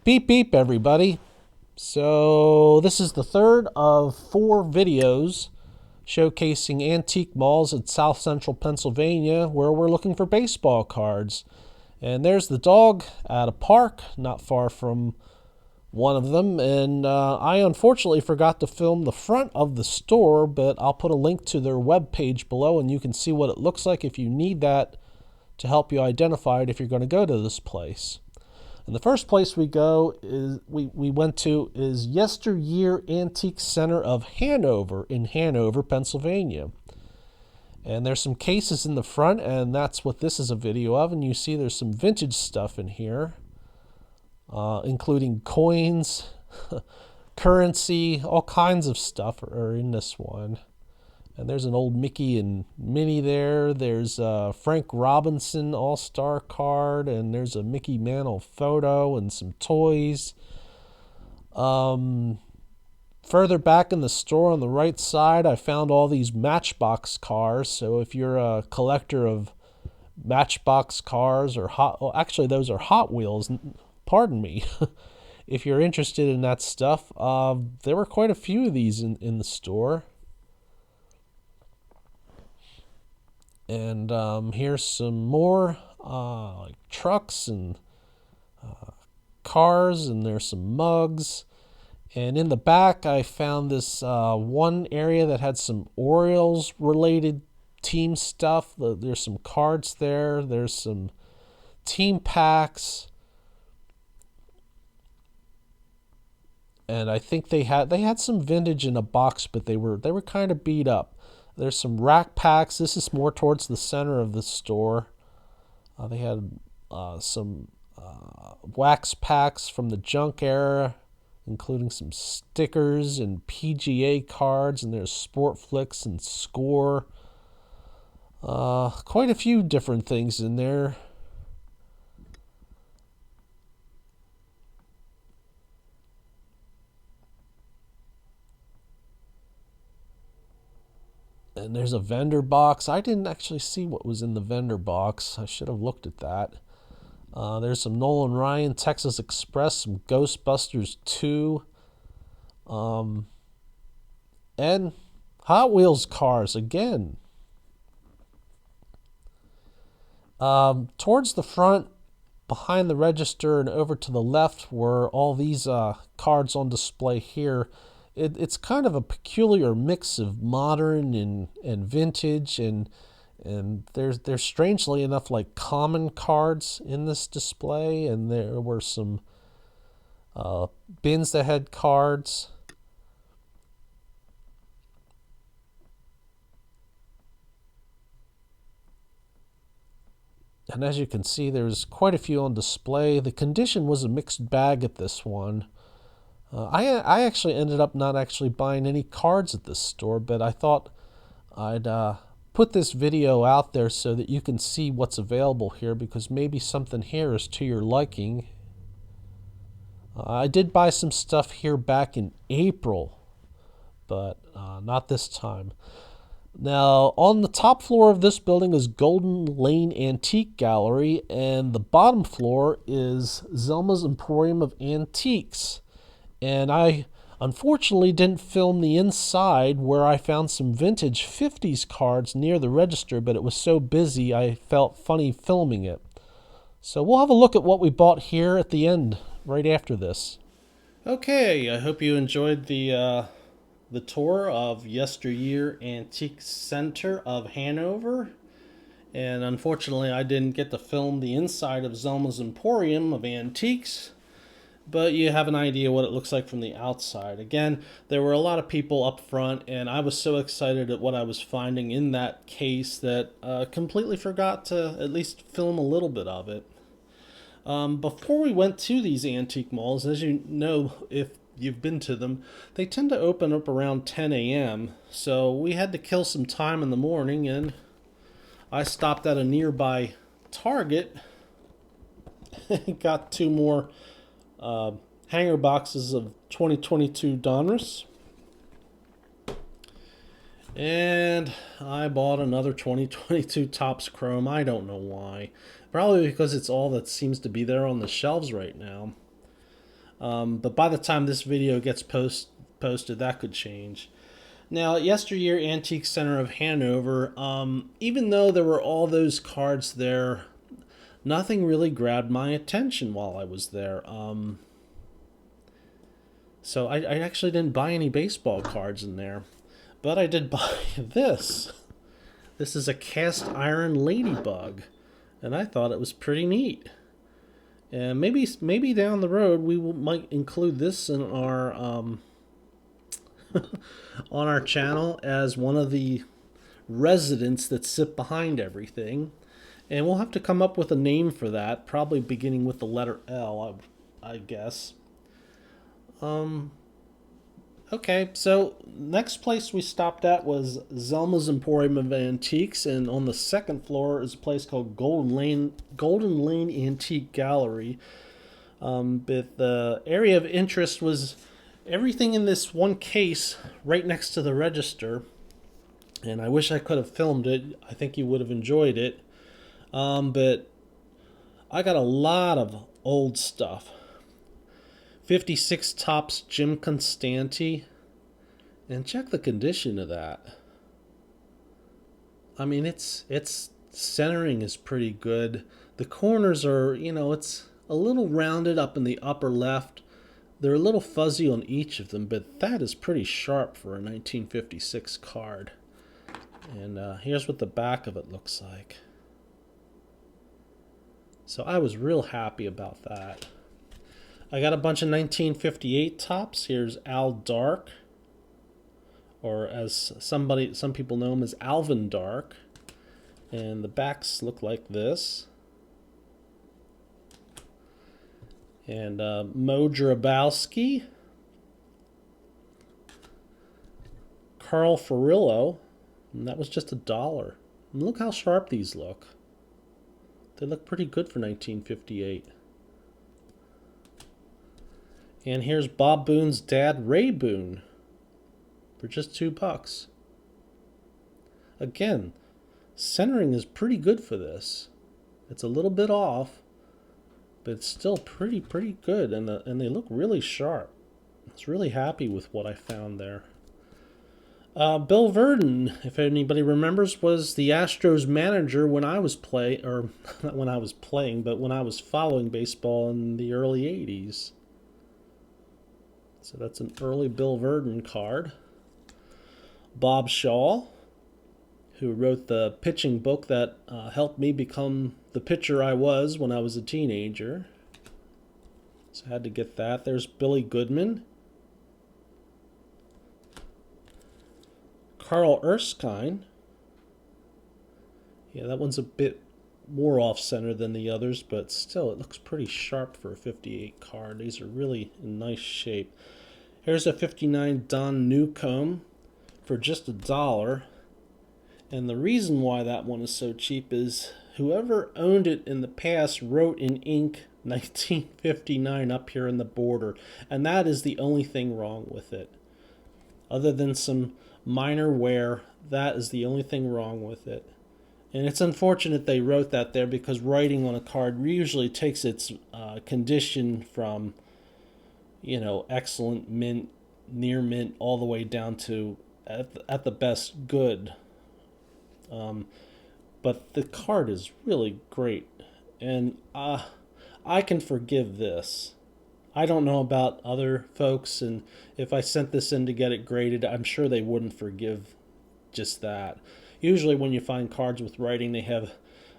Beep beep, everybody. So, this is the third of 4 videos showcasing antique malls in South Central Pennsylvania where we're looking for baseball cards. And there's the dog at a park not far from one of them. And I unfortunately forgot to film the front of the store, but I'll put a link to their webpage below and you can see what it looks like if you need that to help you identify it if you're going to go to this place. And the first place we went to is Yesteryear Antique Center of Hanover in Hanover, Pennsylvania. And there's some cases in the front, and that's what this is a video of. And you see there's some vintage stuff in here, including coins, currency, all kinds of stuff are in this one. And there's an old Mickey and Minnie there. There's a Frank Robinson All-Star card, and there's a Mickey Mantle photo and some toys. Further back in the store on the right side, I found all these Matchbox cars. So if you're a collector of Matchbox cars or actually those are Hot Wheels, pardon me. If you're interested in that stuff, there were quite a few of these in the store. And here's some more like trucks and cars, and there's some mugs. And in the back, I found this one area that had some Orioles-related team stuff. There's some cards there. There's some team packs. And I think they had some vintage in a box, but they were kind of beat up. There's some rack packs. This is more towards the center of the store. They had some wax packs from the junk era, including some stickers and PGA cards, and there's Sport Flicks and Score. Quite a few different things in there. And there's a vendor box. I didn't actually see what was in the vendor box. I should have looked at that. There's some Nolan Ryan, Texas Express, some Ghostbusters 2, and Hot Wheels cars again. Towards the front, behind the register and over to the left were all these cards on display here. It's kind of a peculiar mix of modern and vintage, and there's strangely enough like common cards in this display, and there were some bins that had cards. And as you can see, there's quite a few on display. The condition was a mixed bag at this one. I actually ended up not actually buying any cards at this store, but I thought I'd put this video out there so that you can see what's available here, because maybe something here is to your liking. I did buy some stuff here back in April, but not this time. Now, on the top floor of this building is Golden Lane Antique Gallery, and the bottom floor is Zelma's Emporium of Antiques. And I unfortunately didn't film the inside, where I found some vintage 50s cards near the register, but it was so busy I felt funny filming it. So we'll have a look at what we bought here at the end, right after this. Okay, I hope you enjoyed the tour of Yesteryear Antique Center of Hanover. And unfortunately, I didn't get to film the inside of Zelma's Emporium of Antiques, but you have an idea what it looks like from the outside. Again, there were a lot of people up front, and I was so excited at what I was finding in that case that I completely forgot to at least film a little bit of it. Before we went to these antique malls, as you know, if you've been to them, they tend to open up around 10 a.m. So we had to kill some time in the morning, and I stopped at a nearby Target and got 2 more hanger boxes of 2022 Donruss, and I bought another 2022 Topps Chrome. I don't know why. Probably because it's all that seems to be there on the shelves right now. But by the time this video gets posted, that could change. Now, Yesteryear Antique Center of Hanover, even though there were all those cards there, nothing really grabbed my attention while I was there. So I actually didn't buy any baseball cards in there. But I did buy this. This is a cast iron ladybug. And I thought it was pretty neat. And maybe down the road might include this in our on our channel as one of the residents that sit behind everything. And we'll have to come up with a name for that, probably beginning with the letter L, I guess. Okay, so next place we stopped at was Zelma's Emporium of Antiques, and on the second floor is a place called Golden Lane Antique Gallery. But the area of interest was everything in this one case right next to the register. And I wish I could have filmed it. I think you would have enjoyed it. But I got a lot of old stuff. 56 Topps Jim Constanti. And check the condition of that. I mean, it's centering is pretty good. The corners are, it's a little rounded up in the upper left. They're a little fuzzy on each of them, but that is pretty sharp for a 1956 card. And here's what the back of it looks like. So I was real happy about that. I got a bunch of 1958 Topps. Here's Al Dark, or as some people know him as Alvin Dark. And the backs look like this. And Mo Grabowski, Carl Furillo, and that was just $1. And look how sharp these look. They look pretty good for 1958. And here's Bob Boone's dad, Ray Boone, for just $2. Again, centering is pretty good for this. It's a little bit off, but it's still pretty good, and they look really sharp. I was really happy with what I found there. Bill Verdon, if anybody remembers, was the Astros manager when I was not when I was playing, but when I was following baseball in the early 80s. So that's an early Bill Verdon card. Bob Shaw, who wrote the pitching book that helped me become the pitcher I was when I was a teenager. So I had to get that. There's Billy Goodman. Carl Erskine. Yeah, that one's a bit more off-center than the others, but still it looks pretty sharp for a 58 card. These are really in nice shape. Here's a 59 Don Newcomb for just $1. And the reason why that one is so cheap is whoever owned it in the past wrote in ink 1959 up here in the border, and that is the only thing wrong with it. Other than some minor wear, that is the only thing wrong with it. And it's unfortunate they wrote that there, because writing on a card usually takes its condition from, excellent, mint, near mint, all the way down to, at the best, good. But the card is really great, and I can forgive this. I don't know about other folks, and if I sent this in to get it graded, I'm sure they wouldn't forgive just that. Usually when you find cards with writing, they have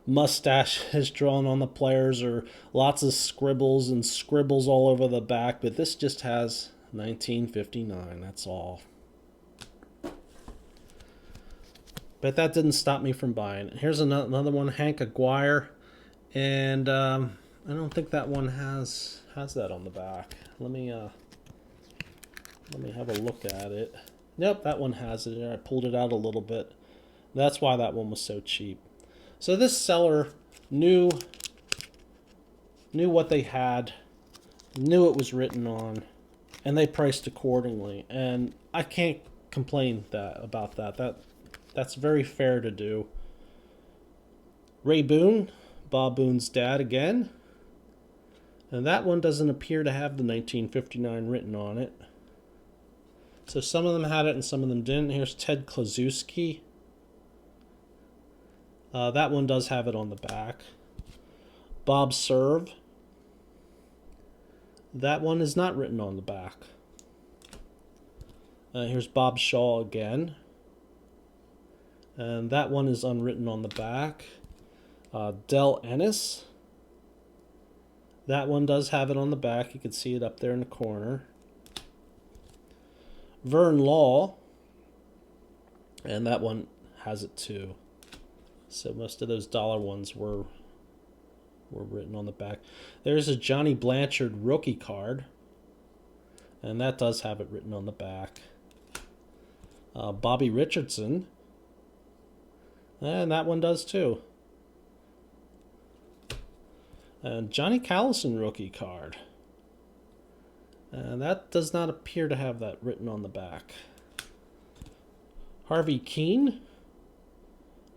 mustaches drawn on the players or lots of scribbles and scribbles all over the back, but this just has 1959, that's all. But that didn't stop me from buying it. Here's another one, Hank Aguirre, and I don't think that one has that on the back. Let me have a look at it. Yep, that one has it. I pulled it out a little bit. That's why that one was so cheap. So this seller knew what they had, knew it was written on, and they priced accordingly. And I can't complain about that. That's very fair to do. Ray Boone, Bob Boone's dad again. And that one doesn't appear to have the 1959 written on it. So some of them had it and some of them didn't. Here's Ted Klaczewski. That one does have it on the back. Bob Serve. That one is not written on the back. Here's Bob Shaw again. And that one is unwritten on the back. Del Ennis. That one does have it on the back. You can see it up there in the corner. Vern Law. And that one has it too. So most of those dollar ones were written on the back. There's a Johnny Blanchard rookie card. And that does have it written on the back. Bobby Richardson. And that one does too. And Johnny Callison rookie card. And that does not appear to have that written on the back. Harvey Keene,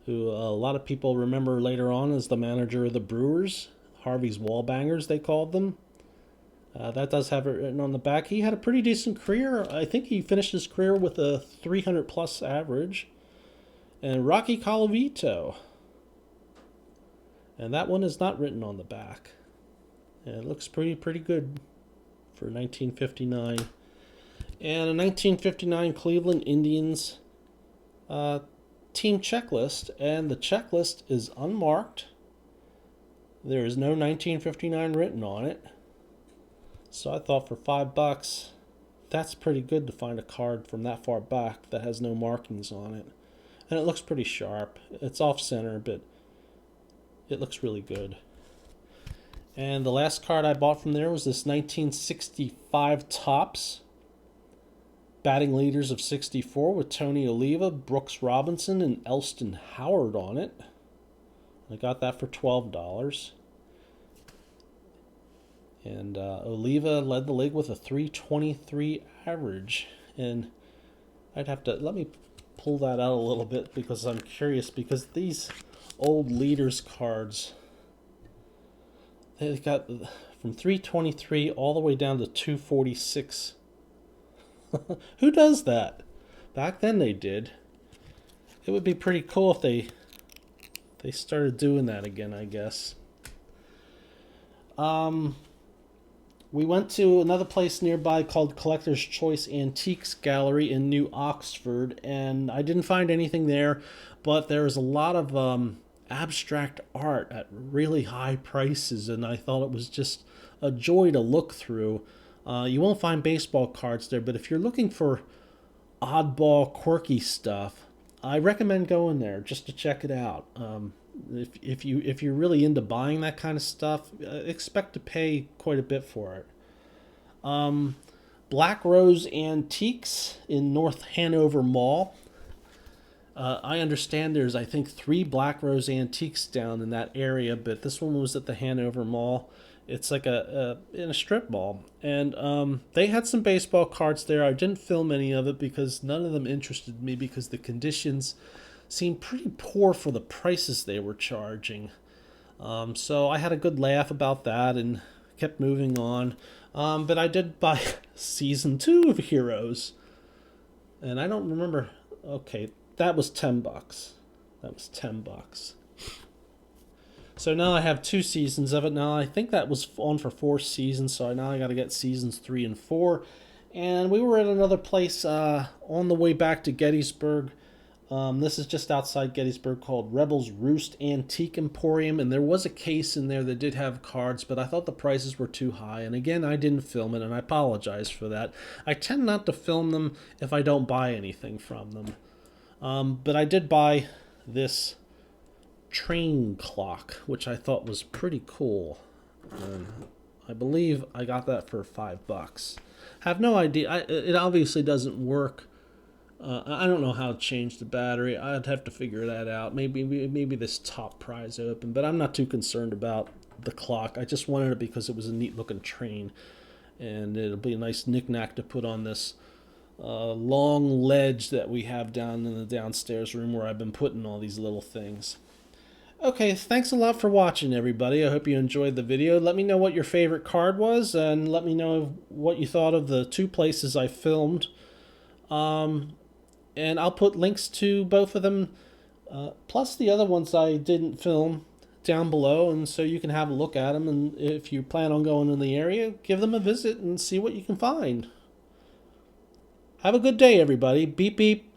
who a lot of people remember later on as the manager of the Brewers. Harvey's Wallbangers, they called them. That does have it written on the back. He had a pretty decent career. I think he finished his career with a 300-plus average. And Rocky Colavito. And that one is not written on the back. And it looks pretty good for 1959. And a 1959 Cleveland Indians team checklist. And the checklist is unmarked. There is no 1959 written on it. So I thought for $5, that's pretty good to find a card from that far back that has no markings on it. And it looks pretty sharp. It's off center, but it looks really good. And the last card I bought from there was this 1965 Topps batting leaders of 64 with Tony Oliva, Brooks Robinson, and Elston Howard on it. I got that for $12. And Oliva led the league with a 323 average. And I'd have to, let me pull that out a little bit because I'm curious, because these old leaders cards, they got from 323 all the way down to 246. Who does that? Back then they did. It would be pretty cool if they started doing that again, I guess. We went to another place nearby called Collector's Choice Antiques Gallery in New Oxford, and I didn't find anything there, but there was a lot of abstract art at really high prices, and I thought it was just a joy to look through. You won't find baseball cards there, but if you're looking for oddball, quirky stuff, I recommend going there just to check it out. If you're really into buying that kind of stuff, expect to pay quite a bit for it. Black Rose Antiques in North Hanover Mall. I understand there's, I think, 3 Black Rose Antiques down in that area, but this one was at the Hanover Mall. It's like in a strip mall. And they had some baseball cards there. I didn't film any of it because none of them interested me because the conditions seemed pretty poor for the prices they were charging. So I had a good laugh about that and kept moving on. But I did buy Season 2 of Heroes. And I don't remember. Okay, that was $10. That was $10. So now I have 2 seasons of it. Now I think that was on for 4 seasons, so now I got to get seasons 3 and 4. And we were at another place on the way back to Gettysburg. This is just outside Gettysburg called Rebel's Roost Antique Emporium, and there was a case in there that did have cards, but I thought the prices were too high. And again, I didn't film it, and I apologize for that. I tend not to film them if I don't buy anything from them. But I did buy this train clock, which I thought was pretty cool. I believe I got that for $5. Have no idea. It obviously doesn't work. I don't know how to change the battery. I'd have to figure that out. Maybe this top pries open, but I'm not too concerned about the clock. I just wanted it because it was a neat looking train, and it'll be a nice knick-knack to put on this long ledge that we have down in the downstairs room where I've been putting all these little things. Okay, thanks a lot for watching, everybody. I hope you enjoyed the video. Let me know what your favorite card was, and let me know what you thought of the two places I filmed. And I'll put links to both of them, plus the other ones I didn't film, down below, and so you can have a look at them. And if you plan on going in the area, give them a visit and see what you can find. Have a good day, everybody. Beep beep.